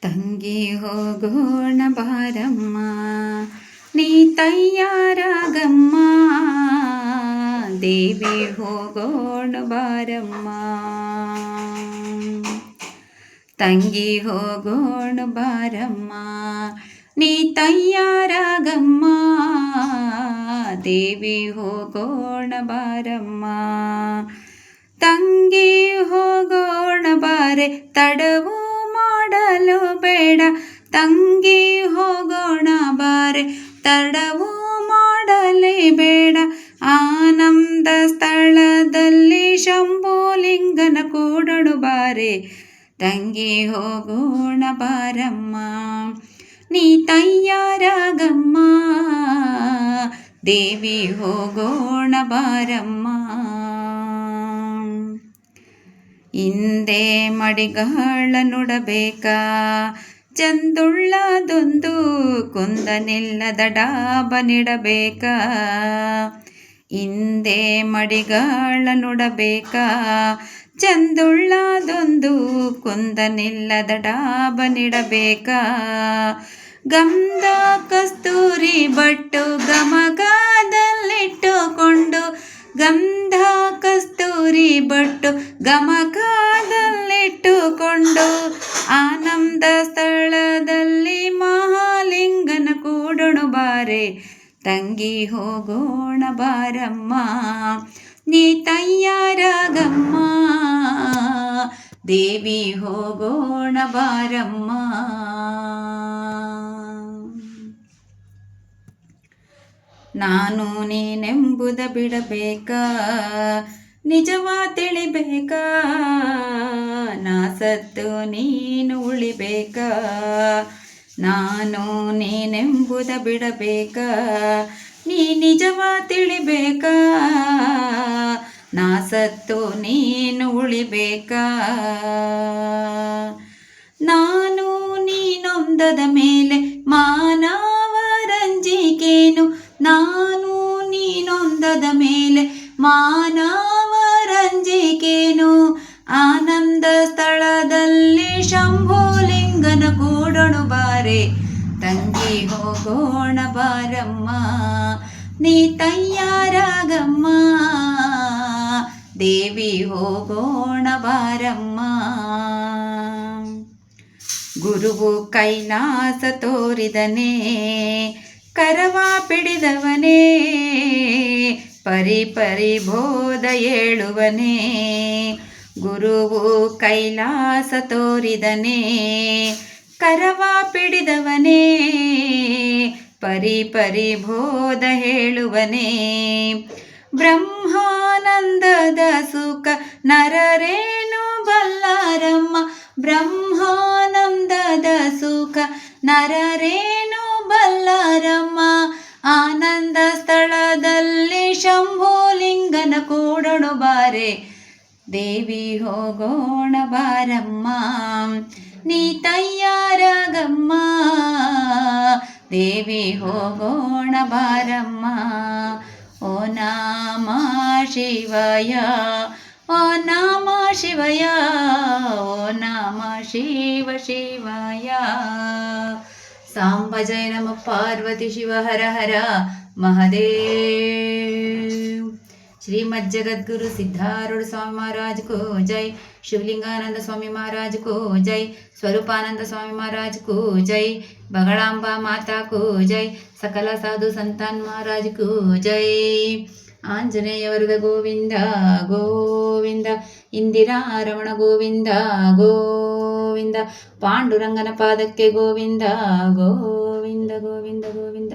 ತಂಗಿ ಹೋಗೋಣ ಬಾರಮ್ಮ, ನೀ ತಯ್ಯಾರಾಗಮ್ಮ, ದೇವಿ ಹೋಗೋಣ ಬಾರಮ್ಮ. ತಂಗಿ ಹೋಗೋಣ ಬಾರಮ್ಮ, ನೀ ತಯ್ಯಾರಾಗಮ್ಮ, ದೇವಿ ಹೋಗೋಣ ಬಾರಮ್ಮ. ತಂಗಿ ಹೋಗೋಣ ಬಾರೆ, ತಡವು ಮಾಡಲು ಬೇಡ. ತಂಗಿ ಹೋಗೋಣ ಬಾರೆ, ತಡವು ಮಾಡಲೇ ಬೇಡ. ಆನಂದ ಸ್ಥಳದಲ್ಲಿ ಶಂಭುಲಿಂಗನ ಕೂಡಳು ಬಾರೆ, ತಂಗಿ ಹೋಗೋಣ ಬಾರಮ್ಮ, ನೀ ತಯ್ಯಾರಾಗಮ್ಮ, ದೇವಿ ಹೋಗೋಣ ಬಾರಮ್ಮ. ಹಿಂದೆ ಮಡಿಗಾಳ ನುಡಬೇಕಾ, ಚಂದುಳ್ಳದೊಂದು ಕುಂದನಿಲ್ಲದ ಡಾಬ ನೀಡಬೇಕಾ. ಹಿಂದೆ ಮಡಿಗಾಳ ನುಡಬೇಕಾ, ಚಂದುಳ್ಳದೊಂದು ಕುಂದನಿಲ್ಲದ ಡಾಬ ನೀಡಬೇಕಾ. ಗಂಧ ಕಸ್ತೂರಿ ಬಟ್ಟು ಗಮಕದಲ್ಲಿಟ್ಟುಕೊಂಡು, ಗಂಧ ಕಸ್ತೂರಿ ಬಟ್ಟು ಗಮಕದಲ್ಲಿಟ್ಟುಕೊಂಡು, ಆನಂದ ಸ್ಥಳದಲ್ಲಿ ಮಹಾಲಿಂಗನ ಕೂಡಣು ಬಾರೆ, ತಂಗಿ ಹೋಗೋಣ ಬಾರಮ್ಮ, ನೀ ತಯ್ಯಾರಾಗಮ್ಮ, ದೇವಿ ಹೋಗೋಣ ಬಾರಮ್ಮ. ನಾನು ನೀನೆಂಬುದ ಬಿಡಬೇಕಾ, ನಿಜವ ತಿಳಿಬೇಕಾ, ನಾ ಸತ್ತು ನೀನು ಉಳಿಬೇಕಾ. ನಾನು ನೀನೆಂಬುದ ಬಿಡಬೇಕಾ, ನೀ ನಿಜವ ತಿಳಿಬೇಕಾ, ನಾ ಸತ್ತು ನೀನು ಉಳಿಬೇಕಾ. ನಾನು ನೀನೊಂದದ ಮೇಲೆ ಮಾನವರಂಜಿಕೇನು, ನಾನು ನೀನೊಂದದ ಮೇಲೆ ಮಾನವರಂಜಿಕೇನು. ಆನಂದ ಸ್ಥಳದಲ್ಲಿ ಶಂಭುಲಿಂಗನ ಕೂಡಣು ಬಾರೆ, ತಂಗಿ ಹೋಗೋಣ ಬಾರಮ್ಮ, ನೀ ತಯ್ಯಾರಾಗಮ್ಮ, ದೇವಿ ಹೋಗೋಣ ಬಾರಮ್ಮ. ಗುರುವು ಕೈಲಾಸ ತೋರಿದನೇ, ಕರವ ಪಿಡಿದವನೇ, ಪರಿ ಪರಿ ಬೋಧ ಹೇಳುವನೇ. ಗುರುವು ಕೈಲಾಸ ತೋರಿದನೇ, ಕರವ ಪಿಡಿದವನೇ, ಪರಿ ಪರಿ ಬೋಧ ಹೇಳುವನೇ. ಬ್ರಹ್ಮಾನಂದದ ಸುಖ ನರರೇನು ಬಲ್ಲಾರಮ್ಮ, ಬ್ರಹ್ಮಾನಂದದ ಸುಖ ನರರೇನು ಬಲ್ಲಾರಮ್ಮ. ಆನಂದ ಸ್ಥಳದಲ್ಲಿ ಶಂಭುಲಿಂಗನ ಕೂಡಣು ಬಾರೆ, ದೇವಿ ಹೋಗೋಣ ಬಾರಮ್ಮ, ನೀ ತಯ್ಯಾರಾಗಮ್ಮ, ದೇವಿ ಹೋಗೋಣ ಬಾರಮ್ಮ. ಓ ನಮ ಶಿವಾಯ, ಓ ನಮ ಶಿವಾಯ, ಓ ನಮ ಶಿವ ಶಿವಾಯ. ಸಾಂಬ ಜಯ ನಮ ಪಾರ್ವತಿ ಶಿವ ಹರ ಹರ ಮಹದೇವ್. ಶ್ರೀಮದ್ ಜಗದ್ಗುರು ಸಿದ್ಧಾರೂಢ ಸ್ವಾಮಿ महाराज को जय, शिवलिंगानंद स्वामी महाराज को जय, स्वरूपानंद स्वामी महाराज को जय, बगड़ांबा माता को जय, सकल साधु संतान महाराज को जय. ಆಂಜನೇಯ ವರದ ಗೋವಿಂದ ಗೋವಿಂದ, ಇಂದಿರಾ ರಮಣ ಗೋವಿಂದ ಗೋವಿಂದ, ಪಾಂಡುರಂಗನ ಪಾದಕ್ಕೆ ಗೋವಿಂದ ಗೋವಿಂದ ಗೋವಿಂದ ಗೋವಿಂದ.